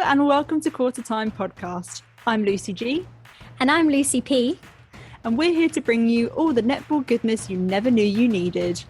and welcome to Quarter Time Podcast. I'm Lucy G. And I'm Lucy P. And we're here to bring you all the netball goodness you never knew you needed.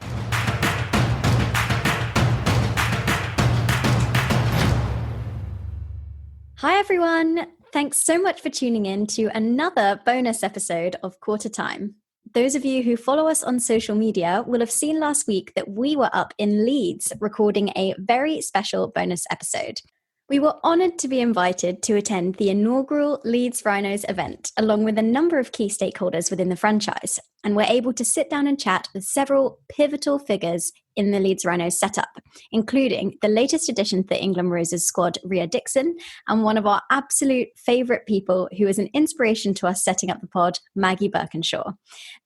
Hi everyone. Thanks so much for tuning in to another bonus episode of Quarter Time. Those of you who follow us on social media will have seen last week that we were up in Leeds recording a very special bonus episode. We were honoured to be invited to attend the inaugural Leeds Rhinos event, along with a number of key stakeholders within the franchise, and were able to sit down and chat with several pivotal figures in the Leeds Rhinos setup, including the latest addition to the England Roses squad, Rhea Dixon, and one of our absolute favourite people who is an inspiration to us setting up the pod, Maggie Birkinshaw.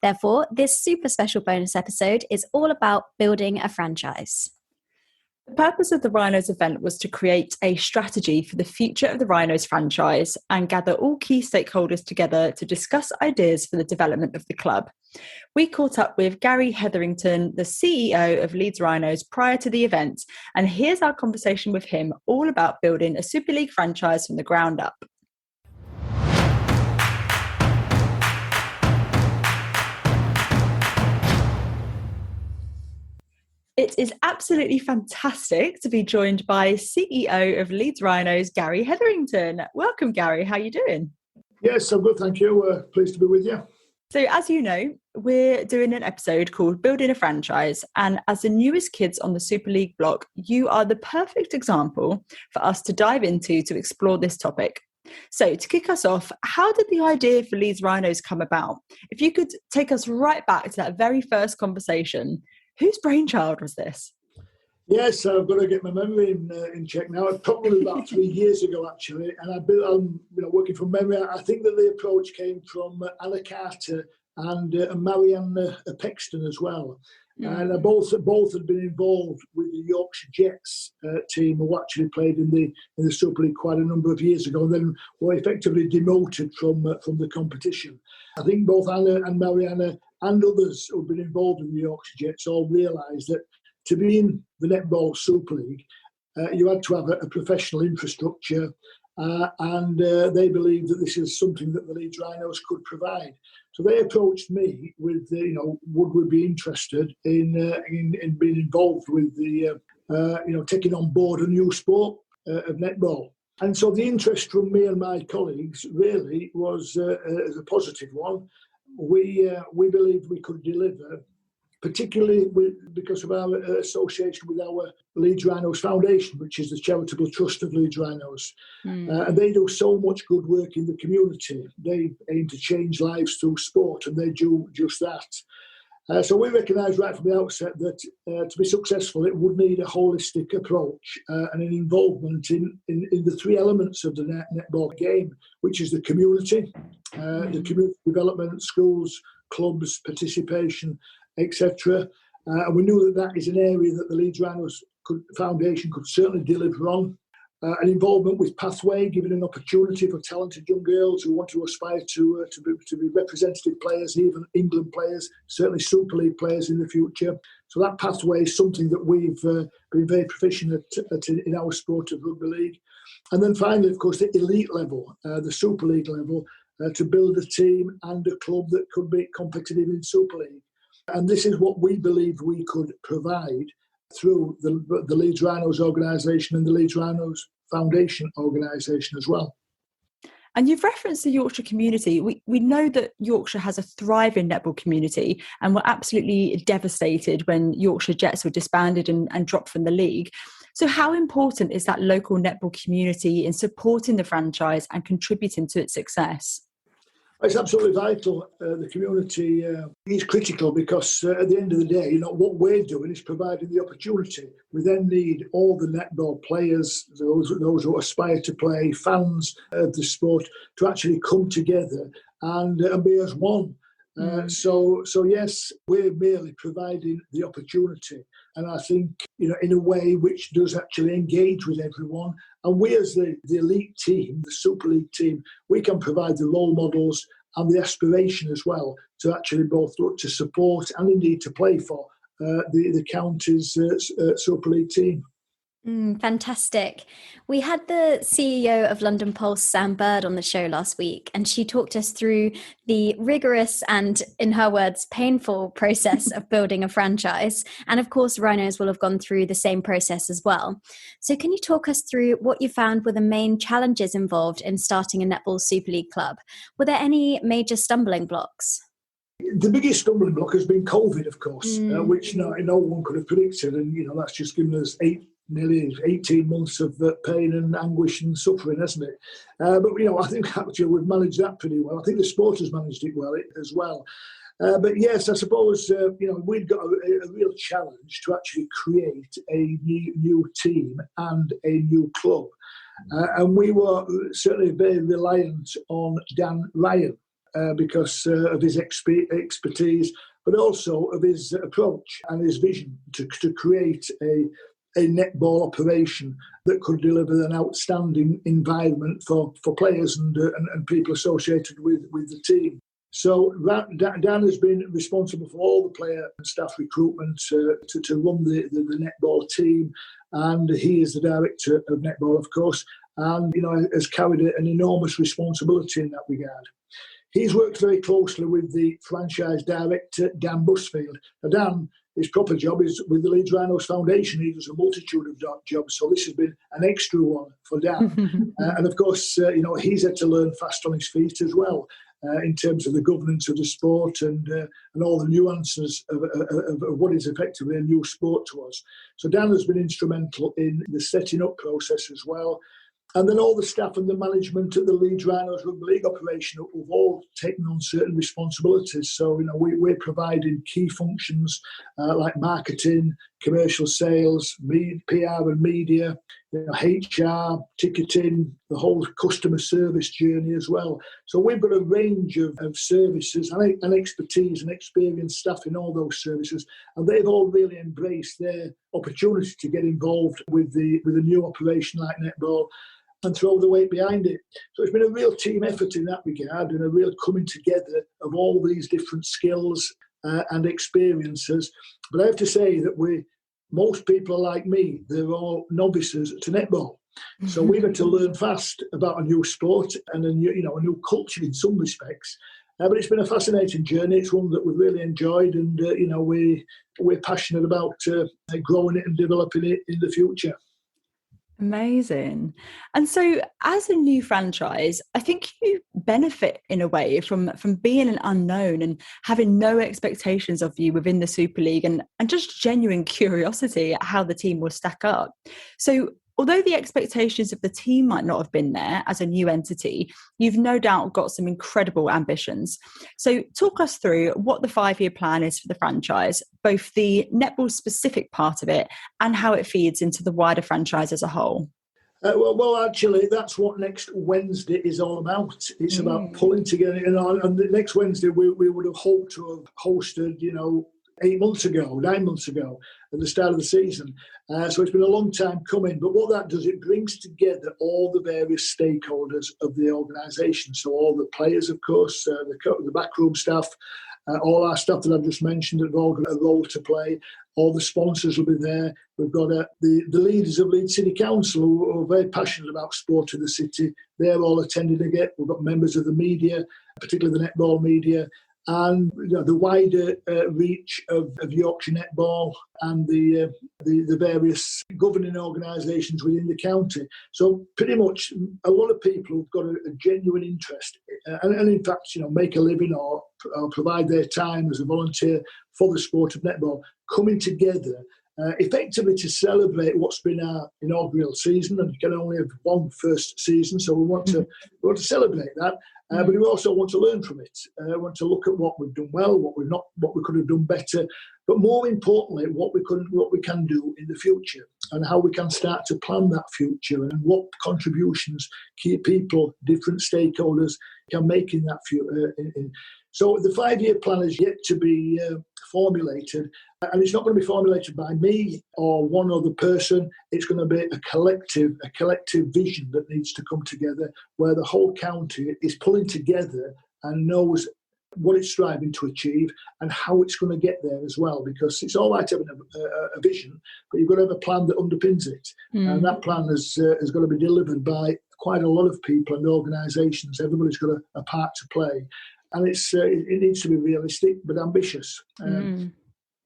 Therefore, this super special bonus episode is all about building a franchise. The purpose of the Rhinos event was to create a strategy for the future of the Rhinos franchise and gather all key stakeholders together to discuss ideas for the development of the club. We caught up with Gary Hetherington, the CEO of Leeds Rhinos, prior to the event, and here's our conversation with him all about building a Super League franchise from the ground up. It is absolutely fantastic to be joined by CEO of Leeds Rhinos, Gary Hetherington. Welcome, Gary. How are you doing? Yes, I'm good, thank you. Pleased to be with you. So, as you know, we're doing an episode called Building a Franchise. And as the newest kids on the Super League block, you are the perfect example for us to dive into to explore this topic. So, to kick us off, how did the idea for Leeds Rhinos come about? If you could take us right back to that very first conversation. Whose brainchild was this? Yes, I've got to get my memory in check now. Probably about 3 years ago, actually. And I'm working from memory. I think that the approach came from Anna Carter and Mariana Pexton as well. Mm. And both had been involved with the Yorkshire Jets team, who actually played in the Super League quite a number of years ago, and then were effectively demoted from the competition. I think both Anna and Mariana and others who've been involved in the Yorkshire Jets all realised that to be in the Netball Super League, you had to have a professional infrastructure, and they believed that this is something that the Leeds Rhinos could provide. So they approached me with, would we be interested in being involved with the, taking on board a new sport of netball. And so the interest from me and my colleagues really was a positive one. We believed we could deliver, particularly because of our association with our Leeds Rhinos Foundation, which is the charitable trust of Leeds Rhinos. Mm. And they do so much good work in the community. They aim to change lives through sport, and they do just that. So we recognised right from the outset that to be successful, it would need a holistic approach and an involvement in the three elements of the netball game, which is the community, the community development, schools, clubs, participation, etc. And we knew that is an area that the Leeds Rhinos Foundation could certainly deliver on. An involvement with Pathway, giving an opportunity for talented young girls who want to aspire to be representative players, even England players, certainly Super League players in the future. So that pathway is something that we've been very proficient at in our sport of rugby league. And then finally, of course, the elite level, the Super League level, to build a team and a club that could be competitive in Super League. And this is what we believe we could provide through the Leeds Rhinos organisation and the Leeds Rhinos Foundation organisation as well. And you've referenced the Yorkshire community. We know that Yorkshire has a thriving netball community, and were absolutely devastated when Yorkshire Jets were disbanded and dropped from the league. So how important is that local netball community in supporting the franchise and contributing to its success? It's absolutely vital. The community is critical because at the end of the day, what we're doing is providing the opportunity. We then need all the netball players, those who aspire to play, fans of the sport, to actually come together and be as one. So yes, we're merely providing the opportunity, and I think in a way which does actually engage with everyone. And we, as the elite team, the Super League team, we can provide the role models and the aspiration as well to actually both look to support and indeed to play for the county's Super League team. Fantastic. We had the CEO of London Pulse, Sam Bird, on the show last week, and she talked us through the rigorous and, in her words, painful process of building a franchise. And of course, Rhinos will have gone through the same process as well. So can you talk us through what you found were the main challenges involved in starting a Netball Super League club? Were there any major stumbling blocks? The biggest stumbling block has been COVID, of course, which no one could have predicted. And, that's just given us nearly 18 months of pain and anguish and suffering, hasn't it? But, I think actually we've managed that pretty well. I think the sport has managed it well as well. But yes, I suppose, we've got a real challenge to actually create a new team and a new club. And we were certainly very reliant on Dan Ryan because of his expertise, but also of his approach and his vision to create a netball operation that could deliver an outstanding environment for players and people associated with the team. So Dan has been responsible for all the player and staff recruitment to run the netball team, and he is the director of netball, of course, and has carried an enormous responsibility in that regard. He's worked very closely with the franchise director, Dan Busfield. Now, Dan, his proper job is with the Leeds Rhinos Foundation. He does a multitude of jobs, so this has been an extra one for Dan. And of course, he's had to learn fast on his feet as well in terms of the governance of the sport and all the nuances of what is effectively a new sport to us. So Dan has been instrumental in the setting up process as well. And then all the staff and the management of the Leeds Rhinos Rugby League operation have all taken on certain responsibilities. So, we're providing key functions like marketing, commercial sales, PR and media, HR, ticketing, the whole customer service journey as well. So we've got a range of services and expertise and experienced staff in all those services. And they've all really embraced their opportunity to get involved with a new operation like netball and throw the weight behind it. So it's been a real team effort in that regard and a real coming together of all these different skills and experiences. But I have to say that most people are like me, they're all novices to netball. So we've had to learn fast about a new sport and a new culture in some respects. But it's been a fascinating journey. It's one that we've really enjoyed, and we're passionate about growing it and developing it in the future. Amazing. And so as a new franchise, I think you benefit in a way from being an unknown and having no expectations of you within the Super League and just genuine curiosity at how the team will stack up. So although the expectations of the team might not have been there as a new entity, you've no doubt got some incredible ambitions. So talk us through what the 5-year plan is for the franchise, both the netball specific part of it and how it feeds into the wider franchise as a whole. Well, actually, that's what next Wednesday is all about. It's about pulling together. And the next Wednesday, we would have hoped to have hosted, 9 months ago, at the start of the season. So it's been a long time coming. But what that does, it brings together all the various stakeholders of the organisation. So all the players, of course, the backroom staff, all our staff that I've just mentioned have all got a role to play. All the sponsors will be there. We've got the leaders of Leeds City Council who are very passionate about sport in the city. They're all attending again. We've got members of the media, particularly the netball media, and the wider reach of Yorkshire Netball and the various governing organisations within the county. So pretty much a lot of people have got a genuine interest and in fact, make a living or provide their time as a volunteer for the sport of netball, coming together effectively to celebrate what's been our inaugural season, and you can only have one first season, so we want to celebrate that. But we also want to learn from it. We want to look at what we've done well, what we could have done better, but more importantly, what we can do in the future, and how we can start to plan that future, and what contributions key people, different stakeholders can make in that future. So the 5-year plan is yet to be formulated, and it's not going to be formulated by me or one other person. It's going to be a collective vision that needs to come together, where the whole county is pulling together and knows what it's striving to achieve and how it's going to get there as well, because it's all right having a vision, but you've got to have a plan that underpins it. And that plan has got to be delivered by quite a lot of people and organisations. Everybody's got a part to play. And it needs to be realistic but ambitious.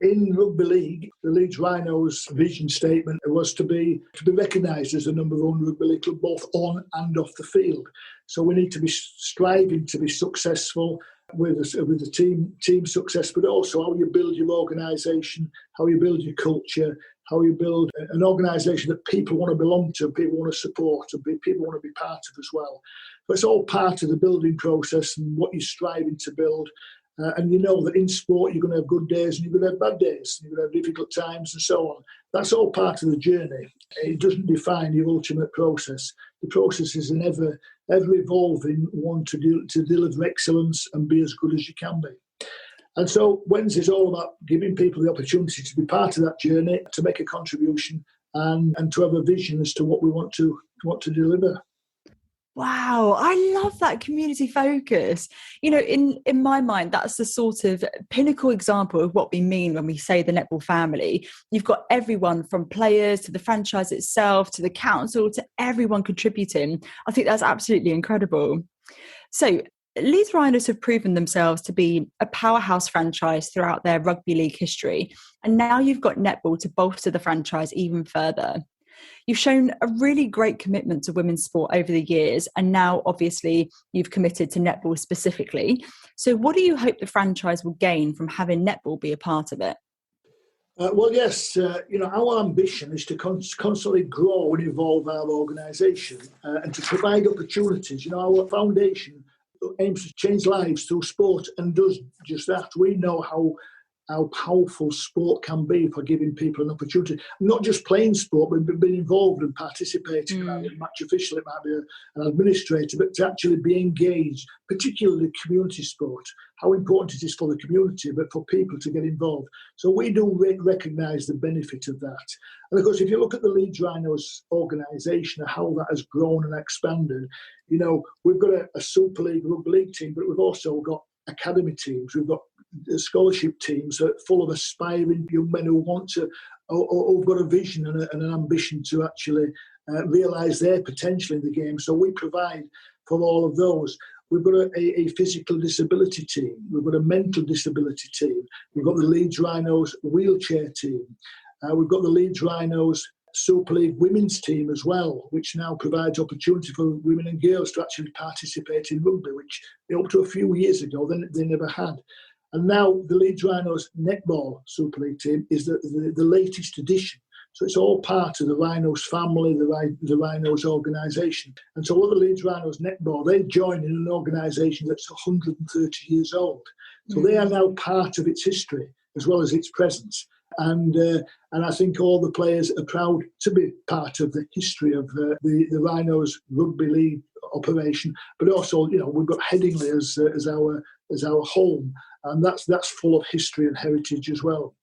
In rugby league, the Leeds Rhinos vision statement was to be recognised as the number one rugby league club both on and off the field. So we need to be striving to be successful with the team success, but also how you build your organisation, how you build your culture, how you build an organisation that people want to belong to, people want to support, and people want to be part of as well. But it's all part of the building process and what you're striving to build. And you know that in sport you're going to have good days and you're going to have bad days, you're going to have difficult times and so on. That's all part of the journey. It doesn't define your ultimate process. The process is an ever evolving one to deliver excellence and be as good as you can be. And so Wednesday is all about giving people the opportunity to be part of that journey, to make a contribution and to have a vision as to what we want to deliver. Wow, I love that community focus. You know, in my mind, that's the sort of pinnacle example of what we mean when we say the netball family. You've got everyone from players to the franchise itself, to the council, to everyone contributing. I think that's absolutely incredible. So Leeds Rhinos have proven themselves to be a powerhouse franchise throughout their rugby league history. And now you've got netball to bolster the franchise even further. You've shown a really great commitment to women's sport over the years, and now obviously you've committed to netball specifically. So what do you hope the franchise will gain from having netball be a part of it? Well, yes, our ambition is to constantly grow and evolve our organisation and to provide opportunities. You know, our foundation aims to change lives through sport and does just that. We know how powerful sport can be for giving people an opportunity, not just playing sport, but being involved and participating. It might be a match official, it might be an administrator, but to actually be engaged, particularly community sport, how important it is for the community, but for people to get involved. So we do recognise the benefit of that. And of course, if you look at the Leeds Rhinos organisation and how that has grown and expanded, you know, we've got a Super League rugby league team, but we've also got academy teams, we've got scholarship teams that are full of aspiring young men who want to, or who've got a vision and an ambition to actually realise their potential in the game. So we provide for all of those. We've got a physical disability team. We've got a mental disability team. We've got the Leeds Rhinos wheelchair team. We've got the Leeds Rhinos Super League women's team as well, which now provides opportunity for women and girls to actually participate in rugby, which up to a few years ago they never had. And now the Leeds Rhinos Netball Super League team is the latest addition. So it's all part of the Rhinos family, the Rhinos organisation. And so what the Leeds Rhinos Netball, they join in an organisation that's 130 years old. So they are now part of its history as well as its presence. And I think all the players are proud to be part of the history of the Rhinos Rugby League operation. But also, you know, we've got Headingley as our home, and that's full of history and heritage as well.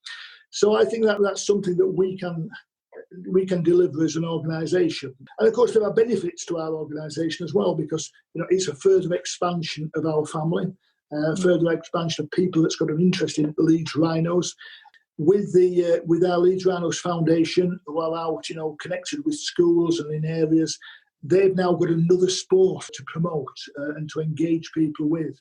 So I think that's something that we can deliver as an organisation. And of course, there are benefits to our organisation as well, because you know it's a further expansion of our family, further expansion of people that's got an interest in the Leeds Rhinos. With our Leeds Rhinos Foundation, who are out, you know, connected with schools and in areas, they've now got another sport to promote and to engage people with.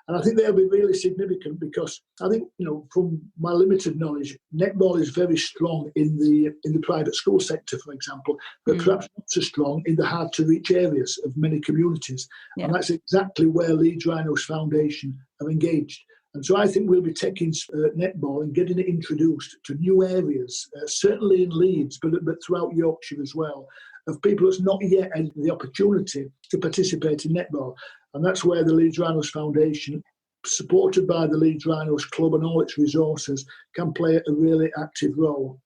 And I think they'll be really significant because I think, you know, from my limited knowledge, netball is very strong in the private school sector, for example, but perhaps not so strong in the hard-to-reach areas of many communities. Yeah. And that's exactly where Leeds Rhinos Foundation are engaged. And so I think we'll be taking netball and getting it introduced to new areas, certainly in Leeds, but throughout Yorkshire as well, of people that's not yet had the opportunity to participate in netball. And that's where the Leeds Rhinos Foundation, supported by the Leeds Rhinos Club and all its resources, can play a really active role.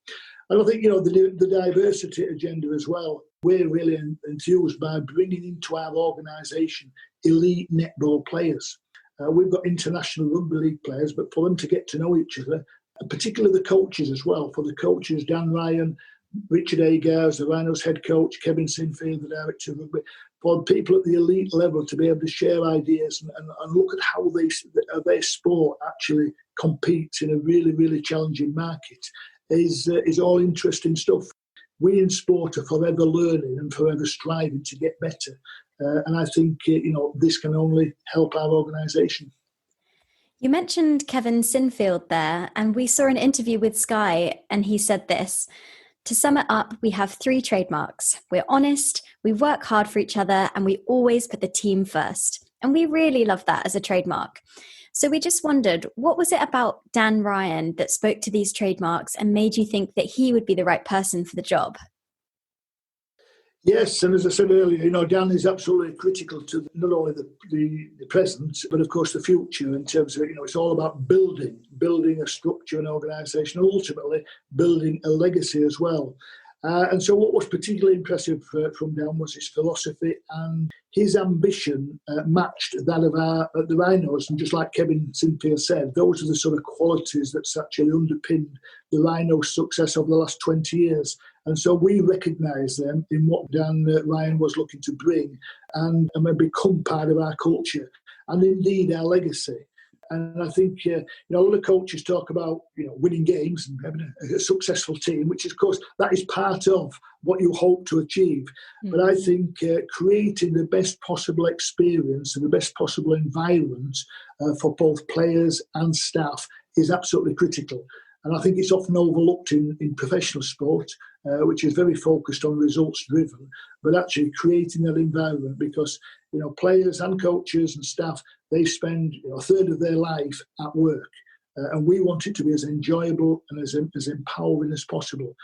And I think, you know, the diversity agenda as well, we're really enthused by bringing into our organisation elite netball players. We've got international rugby league players, but for them to get to know each other, and particularly the coaches as well, for the coaches, Dan Ryan, Richard Agars, the Rhinos head coach, Kevin Sinfield, the director of rugby, for people at the elite level to be able to share ideas and look at how their sport actually competes in a really, really challenging market is all interesting stuff. We in sport are forever learning and forever striving to get better. And I think, this can only help our organisation. You mentioned Kevin Sinfield there, and we saw an interview with Sky, and he said this: to sum it up, we have 3 trademarks. We're honest, we work hard for each other, and we always put the team first. And we really love that as a trademark. So we just wondered, what was it about Dan Ryan that spoke to these trademarks and made you think that he would be the right person for the job? Yes, and as I said earlier, Dan is absolutely critical to not only the present, but of course the future in terms of, it's all about building a structure and organisation, and ultimately building a legacy as well. And so what was particularly impressive from Dan was his philosophy, and his ambition matched that of the Rhinos. And just like Kevin Sinfield said, those are the sort of qualities that's actually underpinned the Rhinos' success over the last 20 years. And so we recognise them in what Dan Ryan was looking to bring and become part of our culture and indeed our legacy. And I think, a lot of coaches talk about, winning games and having a successful team, which of course, that is part of what you hope to achieve. Mm-hmm. But I think creating the best possible experience and the best possible environment for both players and staff is absolutely critical. And I think it's often overlooked in professional sport, which is very focused on results driven, but actually creating that environment because, players and coaches and staff, they spend a third of their life at work. And we want it to be as enjoyable and as empowering as possible.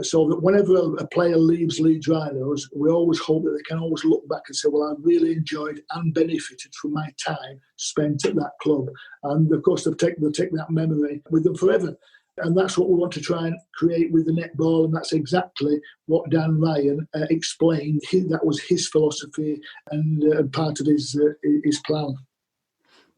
So that whenever a player leaves Leeds Rhinos, we always hope that they can always look back and say, well, I really enjoyed and benefited from my time spent at that club. And of course, they'll take that memory with them forever. And that's what we want to try and create with the netball. And that's exactly what Dan Ryan explained. That was his philosophy and part of his plan.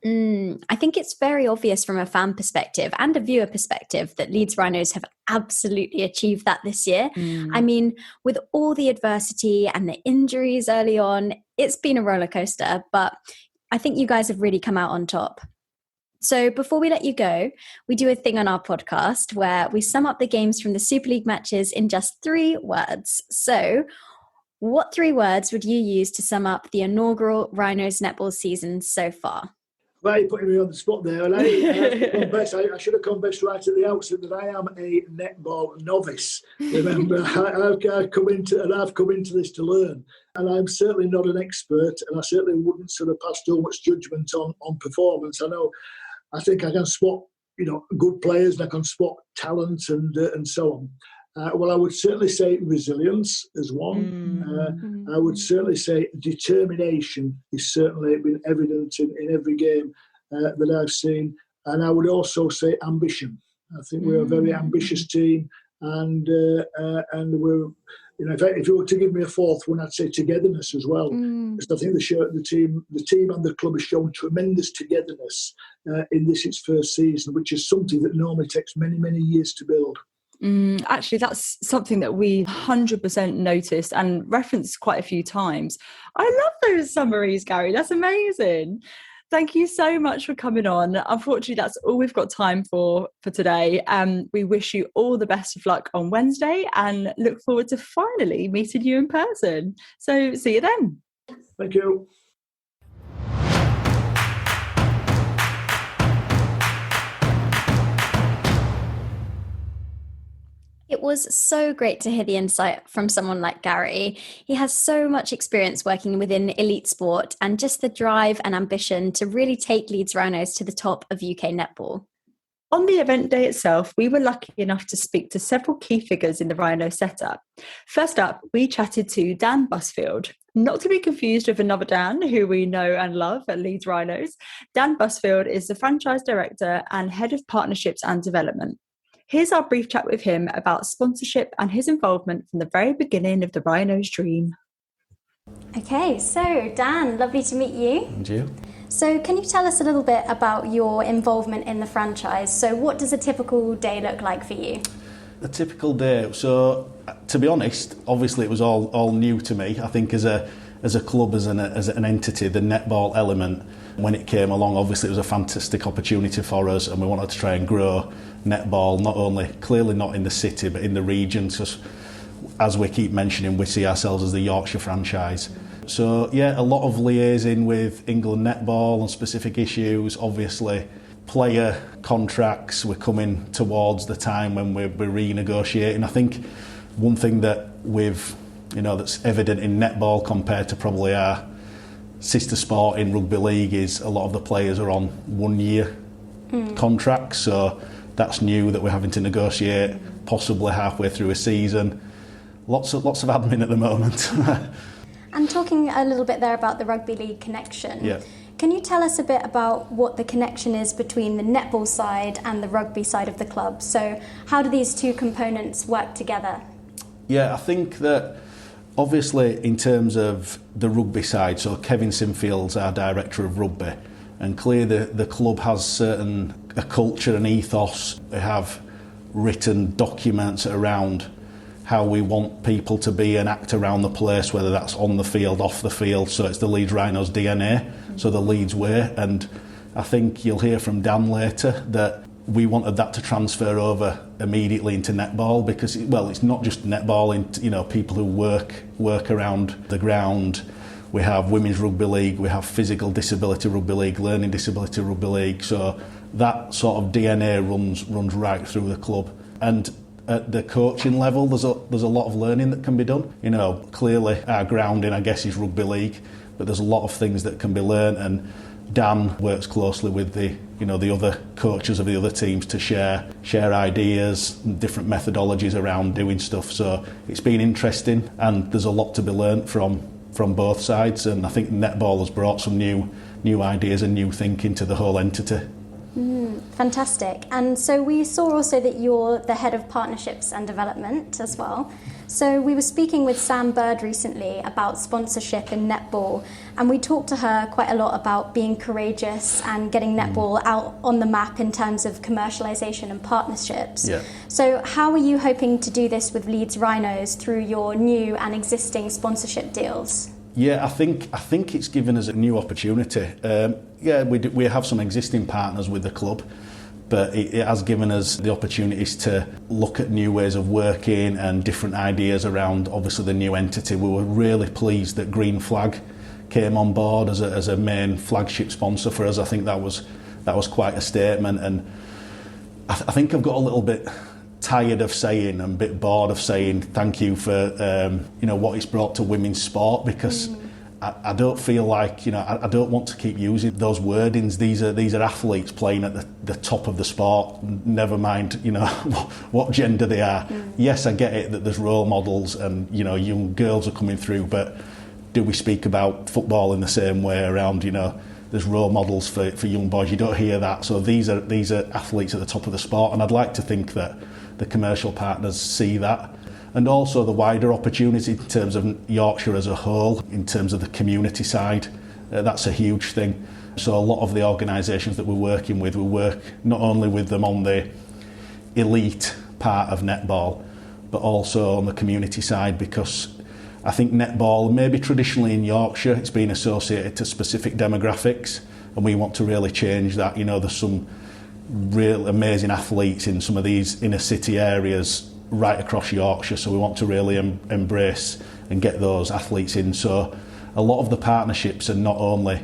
I think it's very obvious from a fan perspective and a viewer perspective that Leeds Rhinos have absolutely achieved that this year. I mean, with all the adversity and the injuries early on, it's been a roller coaster, but I think you guys have really come out on top. So before we let you go, we do a thing on our podcast where we sum up the games from the Super League matches in just 3 words. So what 3 words would you use to sum up the inaugural Rhinos netball season so far? Right, you're putting me on the spot there. And I should have confessed right at the outset that I am a netball novice. Remember, I've come into this to learn. And I'm certainly not an expert, and I certainly wouldn't sort of pass too much judgment on performance. I think I can spot, good players, and I can spot talent and so on. Well, I would certainly say resilience is one. I would certainly say determination is certainly been evident in every game that I've seen. And I would also say ambition. I think we're a very ambitious team, and we're, if you were to give me a 4th one, I'd say togetherness as well. Because I think the team and the club has shown tremendous togetherness in its first season, which is something that normally takes many, many years to build. Actually, that's something that we 100% noticed and referenced quite a few times. I love those summaries, Gary. That's amazing. Thank you so much for coming on. Unfortunately, that's all we've got time for today. We wish you all the best of luck on Wednesday and look forward to finally meeting you in person. So see you then. Thank you. It was so great to hear the insight from someone like Gary. He has so much experience working within elite sport and just the drive and ambition to really take Leeds Rhinos to the top of UK netball. On the event day itself, we were lucky enough to speak to several key figures in the Rhino setup. First up, we chatted to Dan Busfield. Not to be confused with another Dan who we know and love at Leeds Rhinos. Dan Busfield is the franchise director and head of partnerships and development. Here's our brief chat with him about sponsorship and his involvement from the very beginning of the Rhinos' dream. Okay, so Dan, lovely to meet you. And you? So can you tell us a little bit about your involvement in the franchise? So what does a typical day look like for you? A typical day. So to be honest, obviously it was all new to me. I think as a as a club, as an entity, the netball element, when it came along, obviously it was a fantastic opportunity for us, and we wanted to try and grow netball, not only, clearly not in the city, but in the region. Because as we keep mentioning, we see ourselves as the Yorkshire franchise. So yeah, a lot of liaising with England Netball on specific issues. Obviously, player contracts, we're coming towards the time when we're renegotiating. I think one thing that that's evident in netball compared to probably our sister sport in rugby league is a lot of the players are on 1 year contracts. So that's new that we're having to negotiate possibly halfway through a season. Lots of admin at the moment. And talking a little bit there about the rugby league connection, yeah. Can you tell us a bit about what the connection is between the netball side and the rugby side of the club? So how do these two components work together? Yeah, I think that obviously in terms of the rugby side, so Kevin Sinfield's our director of rugby, and clearly the club has a culture and ethos. They have written documents around how we want people to be and act around the place, whether that's on the field, off the field. So it's the Leeds Rhinos DNA, so the Leeds way. And I think you'll hear from Dan later that we wanted that to transfer over immediately into netball, because it's not just netball, people who work around the ground. We have women's rugby league, we have physical disability rugby league, learning disability rugby league. So that sort of DNA runs right through the club. And at the coaching level, there's a lot of learning that can be done. Clearly our grounding, I guess, is rugby league, but there's a lot of things that can be learned, and Dan works closely with the other coaches of the other teams to share ideas, different methodologies around doing stuff. So it's been interesting, and there's a lot to be learnt from both sides, and I think netball has brought some new ideas and new thinking to the whole entity. Fantastic. And so we saw also that you're the head of partnerships and development as well. So we were speaking with Sam Bird recently about sponsorship in netball, and we talked to her quite a lot about being courageous and getting netball out on the map in terms of commercialisation and partnerships. Yeah. So how are you hoping to do this with Leeds Rhinos through your new and existing sponsorship deals? Yeah, I think it's given us a new opportunity. We have some existing partners with the club, but it has given us the opportunities to look at new ways of working and different ideas around, obviously, the new entity. We were really pleased that Green Flag came on board as a main flagship sponsor for us. I think that was quite a statement, and I think I've got a little bit tired of saying, and a bit bored of saying thank you for what it's brought to women's sport, because I don't feel like I don't want to keep using those wordings. These are athletes playing at the top of the sport, never mind what gender they are. Yes, I get it that there's role models and young girls are coming through, but do we speak about football in the same way around there's role models for young boys? You don't hear that. So these are athletes at the top of the sport, and I'd like to think that the commercial partners see that, and also the wider opportunity in terms of Yorkshire as a whole, in terms of the community side. That's a huge thing. So a lot of the organisations that we're working with, we work not only with them on the elite part of netball, but also on the community side, because I think netball, maybe traditionally in Yorkshire, it's been associated to specific demographics, and we want to really change that. There's some real amazing athletes in some of these inner city areas right across Yorkshire, so we want to really embrace and get those athletes in. So a lot of the partnerships are not only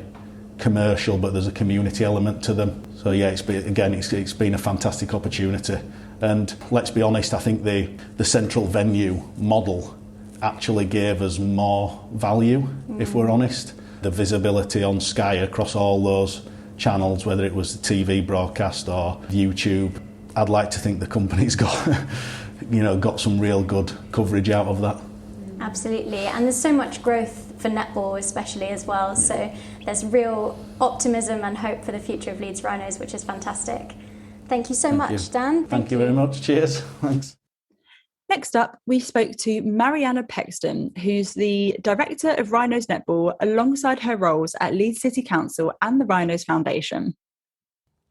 commercial, but there's a community element to them. So yeah, it's been a fantastic opportunity, and let's be honest, I think the central venue model actually gave us more value, if we're honest. The visibility on Sky across all those channels, whether it was the TV broadcast or YouTube, I'd like to think the company's got some real good coverage out of that. Absolutely, and there's so much growth for netball especially as well, so there's real optimism and hope for the future of Leeds Rhinos, which is fantastic. Thank you so much, Dan. Thank you very much. Cheers. Thanks. Next up, we spoke to Mariana Pexton, who's the Director of Rhinos Netball, alongside her roles at Leeds City Council and the Rhinos Foundation.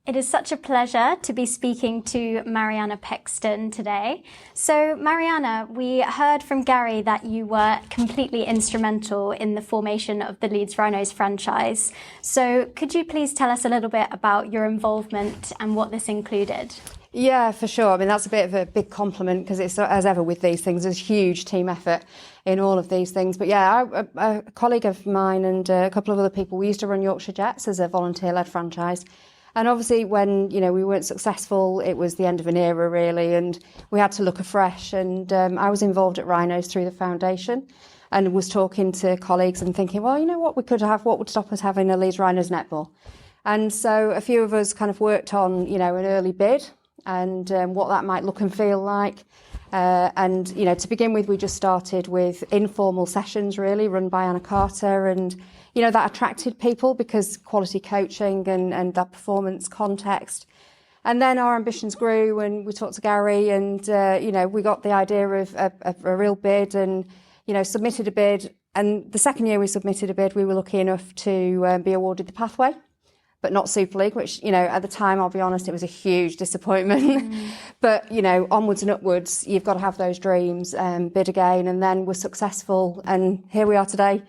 It is such a pleasure to be speaking to Mariana Pexton today. So, Mariana, we heard from Gary that you were completely instrumental in the formation of the Leeds Rhinos franchise. So, could you please tell us a little bit about your involvement and what this included? Yeah, for sure. I mean, that's a bit of a big compliment because it's, as ever with these things, there's huge team effort in all of these things. But yeah, a colleague of mine and a couple of other people, we used to run Yorkshire Jets as a volunteer-led franchise. And obviously when, we weren't successful, it was the end of an era really, and we had to look afresh. And I was involved at Rhinos through the foundation and was talking to colleagues and thinking, well, what we could have, what would stop us having a Leeds Rhinos netball? And so a few of us kind of worked on, an early bid and what that might look and feel like. And to begin with, we just started with informal sessions really run by Anna Carter, and that attracted people because quality coaching and that performance context. And then our ambitions grew and we talked to Gary and, we got the idea of a real bid and, submitted a bid. And the second year we submitted a bid, we were lucky enough to be awarded the pathway, but not Super League, which, at the time, I'll be honest, it was a huge disappointment. But, onwards and upwards, you've got to have those dreams, bid again. And then we're successful. And here we are today,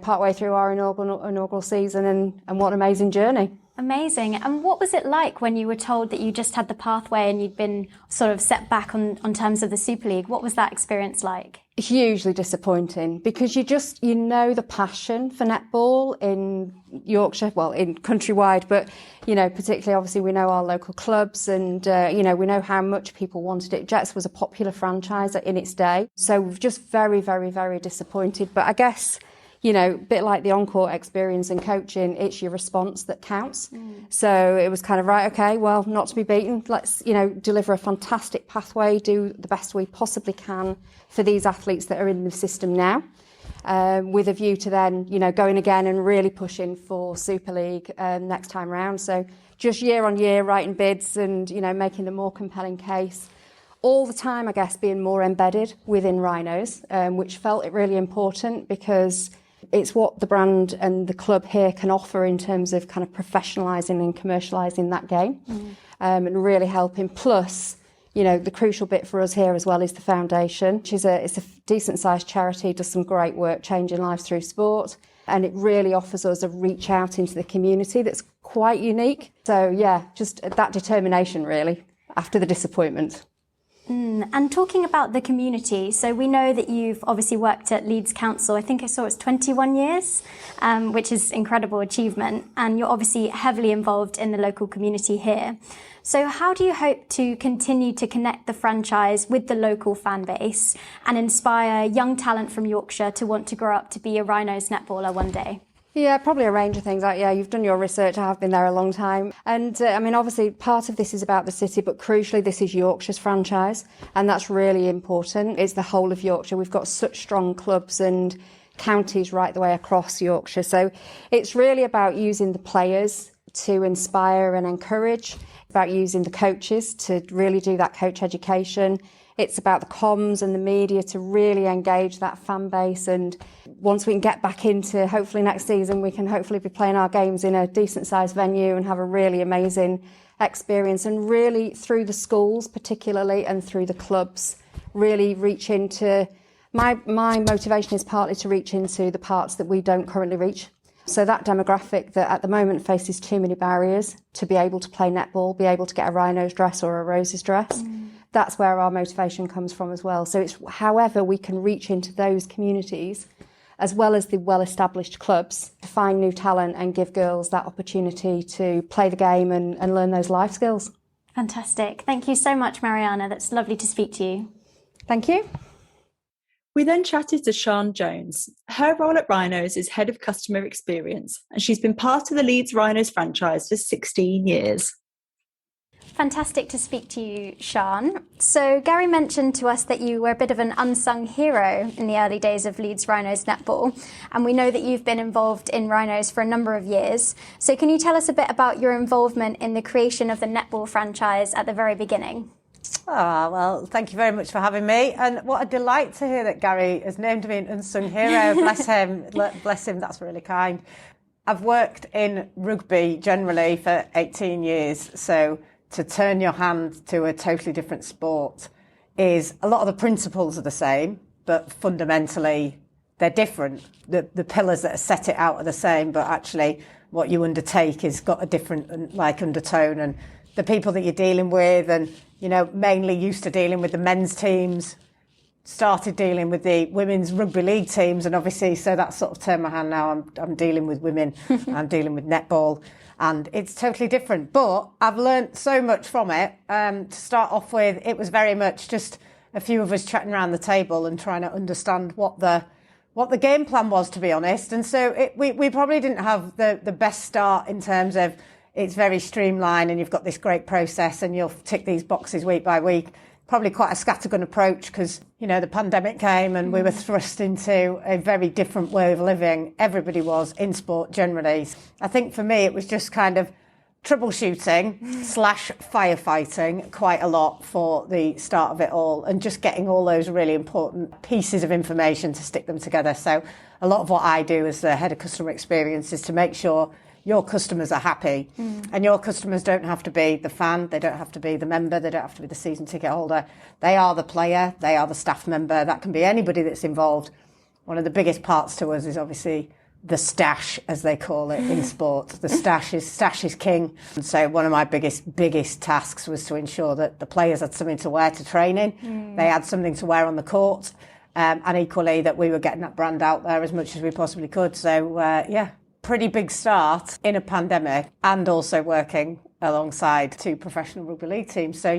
partway through our inaugural season, and what an amazing journey. Amazing. And what was it like when you were told that you just had the pathway and you'd been sort of set back on terms of the Super League? What was that experience like? Hugely disappointing because you the passion for netball in Yorkshire, well, in countrywide, but, particularly obviously we know our local clubs and, we know how much people wanted it. Jets was a popular franchise in its day. So we're just very, very, very disappointed. But I guess, a bit like the on-court experience in coaching, it's your response that counts. So it was kind of, right, okay, well, not to be beaten. Let's, deliver a fantastic pathway, do the best we possibly can for these athletes that are in the system now, with a view to then, going again and really pushing for Super League next time round. So just year on year, writing bids and, making the more compelling case. All the time, I guess, being more embedded within Rhinos, which felt it really important because it's what the brand and the club here can offer in terms of kind of professionalising and commercialising that game and really helping. Plus, the crucial bit for us here as well is the foundation, which is it's a decent sized charity, does some great work changing lives through sport. And it really offers us a reach out into the community that's quite unique. So yeah, just that determination really after the disappointment. And talking about the community, so we know that you've obviously worked at Leeds Council, I think I saw it's 21 years, which is incredible achievement. And you're obviously heavily involved in the local community here. So how do you hope to continue to connect the franchise with the local fan base and inspire young talent from Yorkshire to want to grow up to be a Rhinos netballer one day? Yeah, probably a range of things. You've done your research. I have been there a long time. And obviously part of this is about the city, but crucially this is Yorkshire's franchise. And that's really important. It's the whole of Yorkshire. We've got such strong clubs and counties right the way across Yorkshire. So it's really about using the players to inspire and encourage, about using the coaches to really do that coach education. It's about the comms and the media to really engage that fan base. And once we can get back into, hopefully next season, we can hopefully be playing our games in a decent sized venue and have a really amazing experience. And really through the schools particularly and through the clubs, really reach into, my motivation is partly to reach into the parts that we don't currently reach. So that demographic that at the moment faces too many barriers to be able to play netball, be able to get a Rhinos dress or a Roses dress. That's where our motivation comes from as well. So it's however we can reach into those communities as well as the well-established clubs to find new talent and give girls that opportunity to play the game and learn those life skills. Fantastic. Thank you so much, Mariana. That's lovely to speak to you. Thank you. We then chatted to Sian Jones. Her role at Rhinos is Head of Customer Experience, and she's been part of the Leeds Rhinos franchise for 16 years. Fantastic to speak to you, Sian. So Gary mentioned to us that you were a bit of an unsung hero in the early days of Leeds Rhinos Netball, and we know that you've been involved in Rhinos for a number of years. So can you tell us a bit about your involvement in the creation of the netball franchise at the very beginning? Well, thank you very much for having me. And what a delight to hear that Gary has named me an unsung hero. Bless him, that's really kind. I've worked in rugby generally for 18 years, so to turn your hand to a totally different sport is a lot of the principles are the same, but fundamentally they're different. The pillars that set it out are the same, but actually what you undertake has got a different undertone, and the people that you're dealing with, and mainly used to dealing with the men's teams, started dealing with the women's rugby league teams, and obviously so that's sort of turned my hand now. I'm dealing with women, I'm dealing with netball, and it's totally different. But I've learnt so much from it. To start off with, it was very much just a few of us chatting around the table and trying to understand what the game plan was, to be honest. And so we probably didn't have the best start in terms of it's very streamlined and you've got this great process and you'll tick these boxes week by week. Probably quite a scattergun approach because, the pandemic came and we were thrust into a very different way of living. Everybody was in sport generally. I think for me, it was just kind of troubleshooting / firefighting quite a lot for the start of it all, and just getting all those really important pieces of information to stick them together. So a lot of what I do as the head of customer experience is to make sure your customers are happy, and your customers don't have to be the fan, they don't have to be the member, they don't have to be the season ticket holder. They are the player, they are the staff member, that can be anybody that's involved. One of the biggest parts to us is obviously the stash, as they call it in sport. The stash is king. And so one of my biggest tasks was to ensure that the players had something to wear to training, they had something to wear on the court, and equally that we were getting that brand out there as much as we possibly could. So pretty big start in a pandemic, and also working alongside 2 professional rugby league teams. So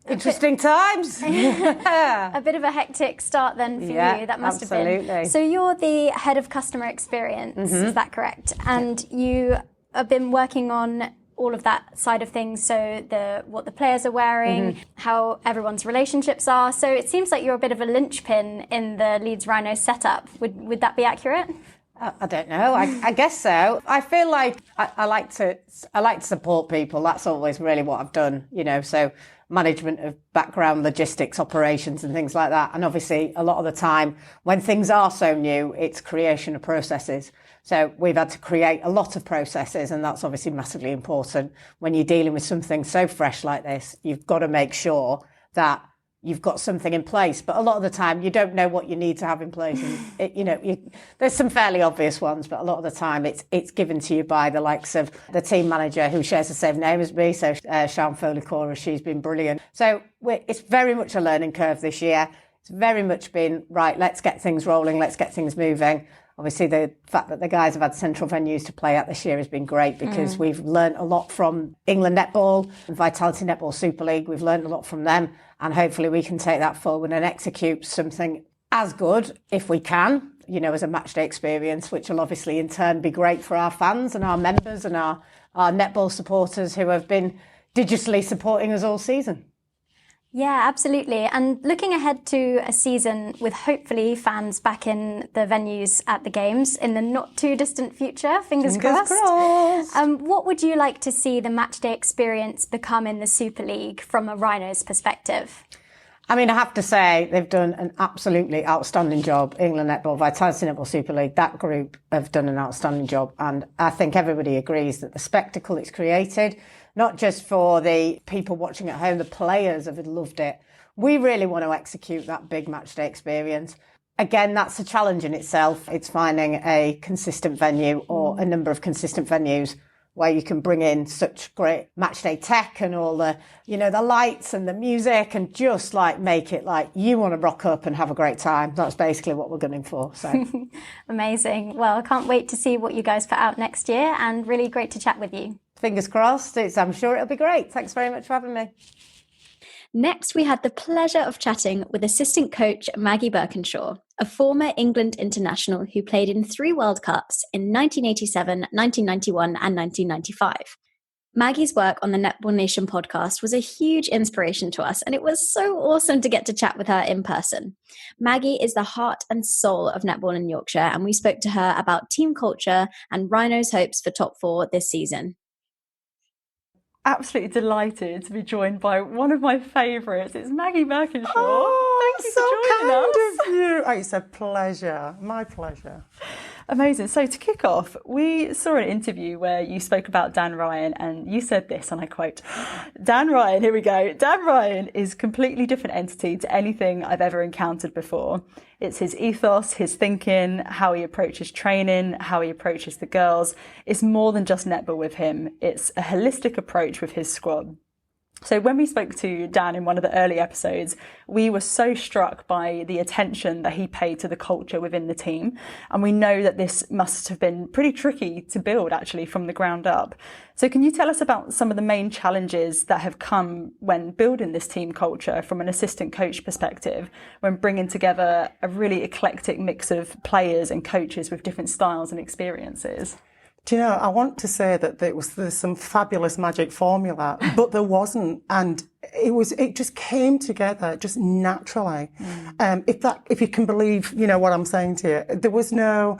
interesting times. A bit of a hectic start then for you. That must absolutely. have been. So you're the head of customer experience, is that correct? And you have been working on all of that side of things, so what the players are wearing, how everyone's relationships are. So it seems like you're a bit of a linchpin in the Leeds Rhinos setup. Would that be accurate? I don't know. I guess so. I feel like I like to support people. That's always really what I've done. So management of background, logistics, operations, and things like that. And obviously, a lot of the time when things are so new, it's creation of processes. So we've had to create a lot of processes, and that's obviously massively important when you're dealing with something so fresh like this. You've got to make sure that you've got something in place, but a lot of the time you don't know what you need to have in place. And there's some fairly obvious ones, but a lot of the time it's given to you by the likes of the team manager who shares the same name as me. So Sian Foley-Cora, she's been brilliant. So it's very much a learning curve this year. It's very much been, right, let's get things rolling, let's get things moving. Obviously, the fact that the guys have had central venues to play at this year has been great, because we've learnt a lot from England Netball and Vitality Netball Super League. We've learnt a lot from them, and hopefully we can take that forward and execute something as good, if we can, as a matchday experience, which will obviously in turn be great for our fans and our members and our netball supporters who have been digitally supporting us all season. Yeah, absolutely. And looking ahead to a season with hopefully fans back in the venues at the games in the not too distant future, fingers crossed. What would you like to see the matchday experience become in the Super League from a Rhinos perspective? I mean, I have to say they've done an absolutely outstanding job. England Netball, Vitality Netball Super League, that group have done an outstanding job. And I think everybody agrees that the spectacle it's created, not just for the people watching at home, the players have loved it. We really want to execute that big matchday experience. Again, that's a challenge in itself. It's finding a consistent venue or a number of consistent venues where you can bring in such great matchday tech and all the, the lights and the music, and just make it like you want to rock up and have a great time. That's basically what we're gunning for. So amazing. Well, I can't wait to see what you guys put out next year, and really great to chat with you. Fingers crossed. I'm sure it'll be great. Thanks very much for having me. Next, we had the pleasure of chatting with assistant coach Maggie Birkinshaw, a former England international who played in 3 World Cups in 1987, 1991 and 1995. Maggie's work on the Netball Nation podcast was a huge inspiration to us, and it was so awesome to get to chat with her in person. Maggie is the heart and soul of netball in Yorkshire, and we spoke to her about team culture and Rhinos' hopes for top 4 this season. Absolutely delighted to be joined by one of my favourites. It's Maggie Birkinshaw. Oh, Thank you for joining us. Of you. Oh, it's a pleasure. My pleasure. Amazing. So to kick off, we saw an interview where you spoke about Dan Ryan and you said this, and I quote, Dan Ryan, here we go. Dan Ryan is a completely different entity to anything I've ever encountered before. It's his ethos, his thinking, how he approaches training, how he approaches the girls. It's more than just netball with him. It's a holistic approach with his squad. So when we spoke to Dan in one of the early episodes, we were so struck by the attention that he paid to the culture within the team. And we know that this must have been pretty tricky to build actually from the ground up. So can you tell us about some of the main challenges that have come when building this team culture from an assistant coach perspective, when bringing together a really eclectic mix of players and coaches with different styles and experiences? Do you know, I want to say that there's some fabulous magic formula, but there wasn't. And it just came together just naturally. If you can believe, you know, what I'm saying to you, there was no,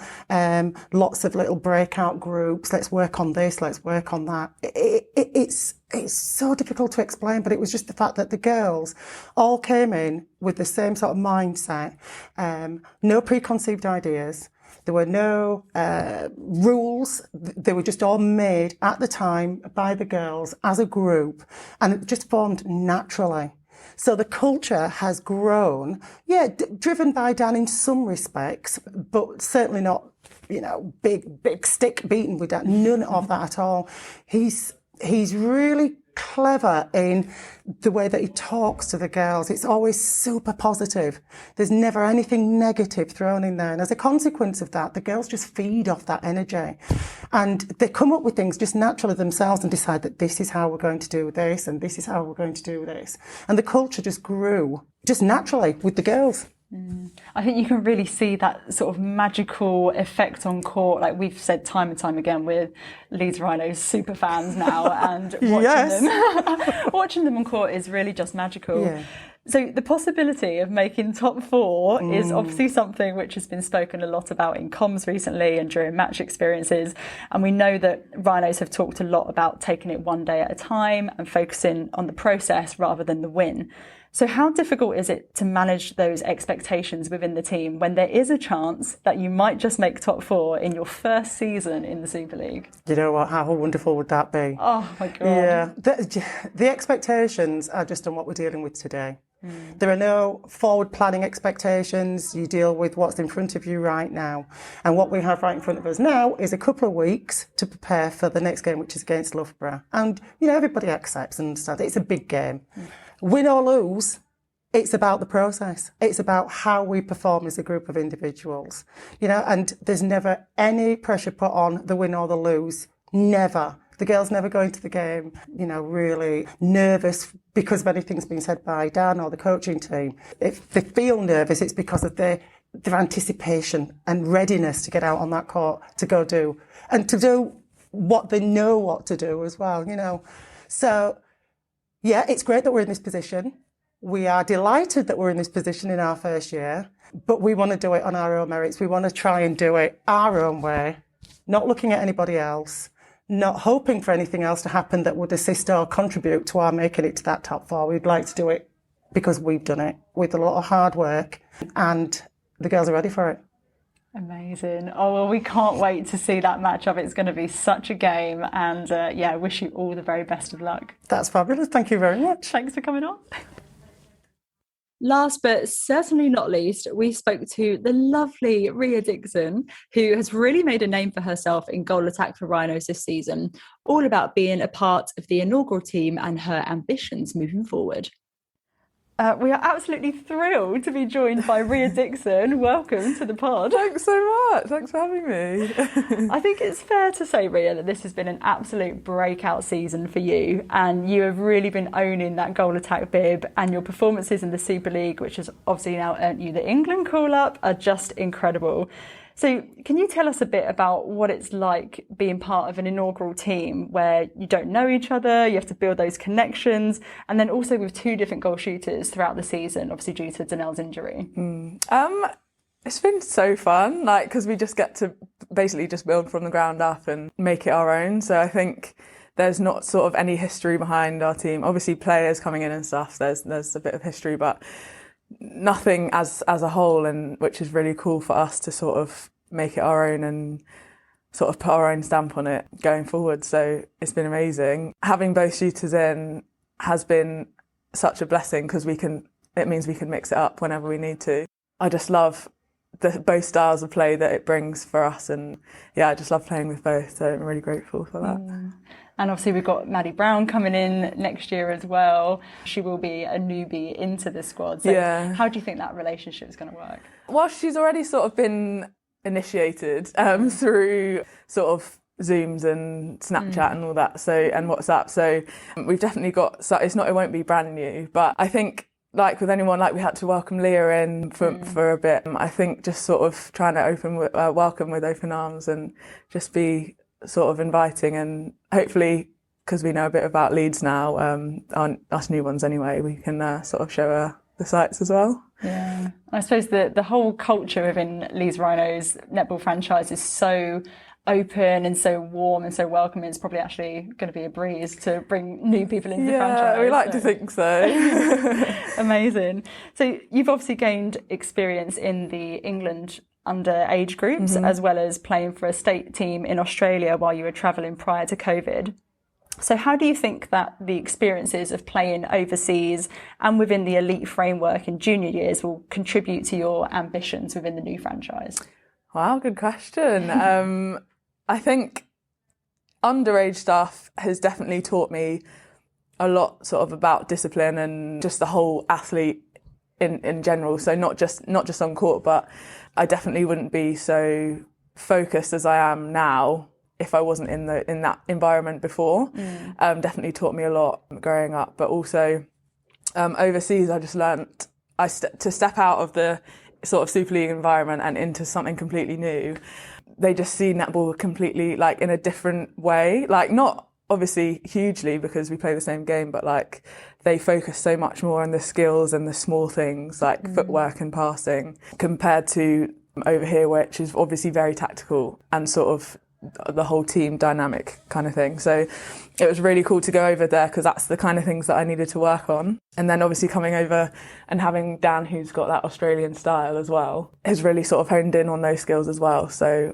lots of little breakout groups. Let's work on this. Let's work on that. It's so difficult to explain, but it was just the fact that the girls all came in with the same sort of mindset, no preconceived ideas. There were no rules. They were just all made at the time by the girls as a group, and it just formed naturally. So the culture has grown, driven by Dan in some respects, but certainly not, you know, big stick beaten with Dan. None of that at all. He's really clever in the way that he talks to the girls. It's always super positive. There's never anything negative thrown in there. And as a consequence of that, the girls just feed off that energy. And they come up with things just naturally themselves and decide that this is how we're going to do this and this is how we're going to do this. And the culture just grew just naturally with the girls. I think you can really see that sort of magical effect on court. Like we've said time and time again, with Leeds Rhinos super fans now, and watching them on court is really just magical. Yeah. So the possibility of making top four is obviously something which has been spoken a lot about in comms recently and during match experiences. And we know that Rhinos have talked a lot about taking it one day at a time and focusing on the process rather than the win. So how difficult is it to manage those expectations within the team when there is a chance that you might just make top four in your first season in the Super League? You know what? How wonderful would that be? Oh my God. Yeah. The expectations are just on what we're dealing with today. There are no forward planning expectations. You deal with what's in front of you right now. And what we have right in front of us now is a couple of weeks to prepare for the next game, which is against Loughborough. And, you know, everybody accepts and understands it's a big game. Win or lose, it's about the process. It's about how we perform as a group of individuals. You know, and there's never any pressure put on the win or the lose. Never. The girls never go into the game, you know, really nervous because of anything's been said by Dan or the coaching team. If they feel nervous, it's because of their anticipation and readiness to get out on that court to go do, and to do what they know what to do as well, you know. So, yeah, it's great that we're in this position. We are delighted that we're in this position in our first year, but we want to do it on our own merits. We want to try and do it our own way, not looking at anybody else, not hoping for anything else to happen that would assist or contribute to our making it to that top four. We'd like to do it because we've done it with a lot of hard work, and the girls are ready for it. Amazing. Oh, well, we can't wait to see that matchup. It's going to be such a game. And I wish you all the very best of luck. That's fabulous. Thank you very much. Thanks for coming on. Last but certainly not least, we spoke to the lovely Rhea Dixon, who has really made a name for herself in goal attack for Rhinos this season, all about being a part of the inaugural team and her ambitions moving forward. We are absolutely thrilled to be joined by Rhea Dixon. Welcome to the pod. Thanks so much. Thanks for having me. I think it's fair to say, Rhea, that this has been an absolute breakout season for you, and you have really been owning that goal attack bib, and your performances in the Super League, which has obviously now earned you the England call-up, are just incredible. So can you tell us a bit about what it's like being part of an inaugural team where you don't know each other, you have to build those connections, and then also with two different goal shooters throughout the season, obviously due to Danelle's injury? It's been so fun, because we just get to basically just build from the ground up and make it our own. So I think there's not sort of any history behind our team. Obviously players coming in and stuff, there's a bit of history, but nothing as a whole, and which is really cool for us to sort of make it our own and sort of put our own stamp on it going forward. So it's been amazing. Having both shooters in has been such a blessing because it means we can mix it up whenever we need to. I just love both styles of play that it brings for us, and yeah, I just love playing with both, so I'm really grateful for that. And obviously we've got Maddie Brown coming in next year as well. She will be a newbie into the squad. So how do you think that relationship is going to work? Well, she's already sort of been initiated through sort of Zooms and Snapchat and all that, so, and WhatsApp. So we've definitely got, so it won't be brand new, but I think like with anyone, like we had to welcome Leah in for a bit. I think just sort of trying to welcome with open arms and just be sort of inviting, and hopefully, because we know a bit about Leeds now, us new ones anyway, we can sort of show her the sights as well. Yeah, I suppose the whole culture within Leeds Rhinos netball franchise is so open and so warm and so welcoming. It's probably actually going to be a breeze to bring new people into the franchise. We like to think so. Amazing. So you've obviously gained experience in the England underage groups, as well as playing for a state team in Australia while you were travelling prior to COVID. So how do you think that the experiences of playing overseas and within the elite framework in junior years will contribute to your ambitions within the new franchise? Wow, good question. I think underage stuff has definitely taught me a lot sort of about discipline and just the whole athlete in general. So not just on court, but I definitely wouldn't be so focused as I am now if I wasn't in that environment before. Definitely taught me a lot growing up, but also overseas I just learnt to step out of the sort of Super League environment and into something completely new. They just see netball completely like in a different way, like not obviously hugely because we play the same game, but like they focus so much more on the skills and the small things like footwork and passing compared to over here, which is obviously very tactical and sort of the whole team dynamic kind of thing. So it was really cool to go over there because that's the kind of things that I needed to work on. And then obviously coming over and having Dan, who's got that Australian style as well, has really sort of honed in on those skills as well. So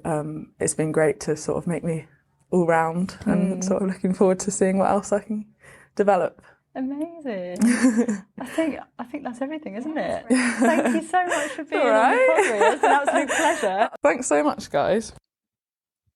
it's been great to sort of make me all round and sort of looking forward to seeing what else I can develop. Amazing. I think that's everything, isn't it? Thank you so much for being on the podcast. It's an absolute pleasure. Thanks so much, guys.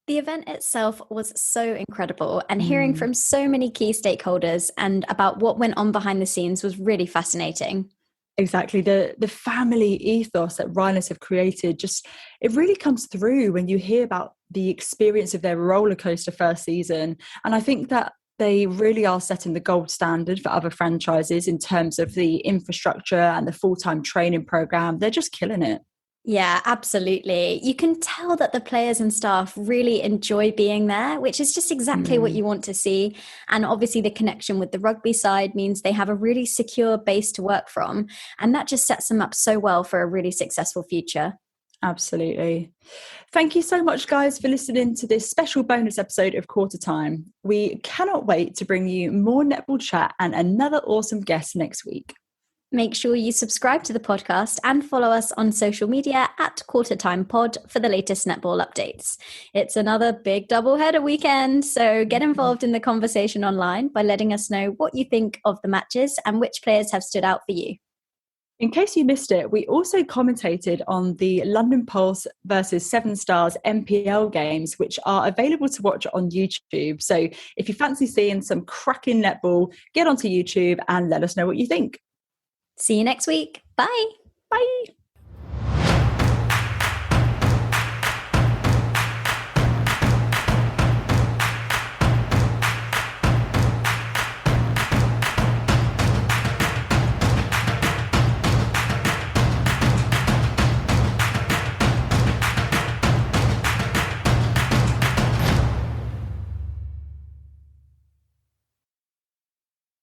The event itself was so incredible, and hearing from so many key stakeholders and about what went on behind the scenes was really fascinating. Exactly. The family ethos that Rhinos have created, just it really comes through when you hear about the experience of their roller coaster first season. And I think that they really are setting the gold standard for other franchises in terms of the infrastructure and the full-time training program. They're just killing it. Yeah, absolutely. You can tell that the players and staff really enjoy being there, which is just exactly what you want to see. And obviously the connection with the rugby side means they have a really secure base to work from. And that just sets them up so well for a really successful future. Absolutely. Thank you so much, guys, for listening to this special bonus episode of Quarter Time. We cannot wait to bring you more netball chat and another awesome guest next week. Make sure you subscribe to the podcast and follow us on social media at Quarter Time Pod for the latest netball updates. It's another big doubleheader weekend, so get involved in the conversation online by letting us know what you think of the matches and which players have stood out for you. In case you missed it, we also commentated on the London Pulse versus Seven Stars MPL games, which are available to watch on YouTube. So if you fancy seeing some cracking netball, get onto YouTube and let us know what you think. See you next week. Bye. Bye.